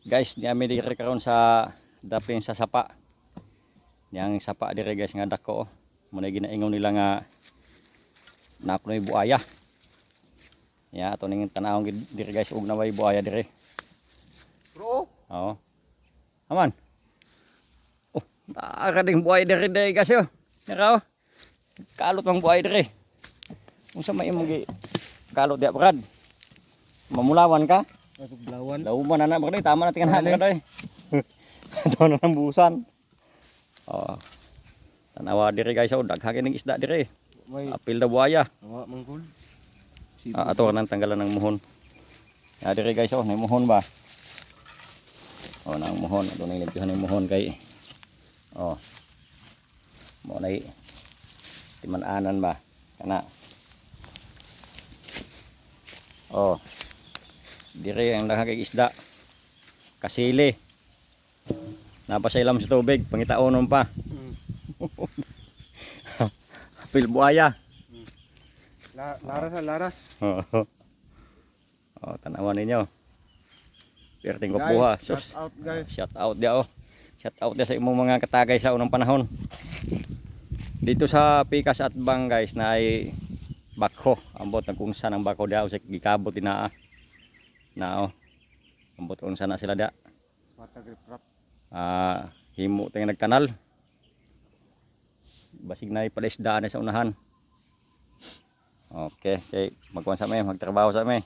Guys, ni ami diri karon sa dapin sa sapa. Yang sapa diri guys nga dako. Muna ginaingon nila nga nakunoy buaya. Ya, ato ning tanawon diri guys ug naway buaya diri. Bro, Oo. Aman. Oh, nakading buaya diri guys yo. Nakaw. Kalot mang buaya diri. Unsa may imong gi kalot dia brad? Mamulawan ka? Paglawan. Lauman anak brad, tama na tingan brad oy. Ito na ng busan. Oh. Tanawa diri guys, oh, daghang ning isda diri. May Apil na buaya. awa manggol. Ato nang tanggalan ng muhon. Ya diri guys, oh, nay muhon ba? Oh, nang muhon, ato nang limpihan ng muhon kay. Oh. Mo nay timan-anan ba? Kana. Oh. Diri ang daghang kay isda. Kasili. Napasailam sa tubig, pangitaonon pa. Apil buaya. Laras. Oh, tanawan ninyo. Perting Guys, buha. shout out guys. Shout out dia oh. Shout out dia sa imong mga katagay sa unang panahon. Dito sa Pikas at Bang guys na ay bakho. Ambot ng kung saan ang bakho dia sa gikabot dinaa. Na oh. Ambot kung saan na sila dia. Patagrip-rap. Himo tayong nagkanal. Basig na ipadisdaan sa unahan. Okay, magkuhan sa may, magtrabaho sa may.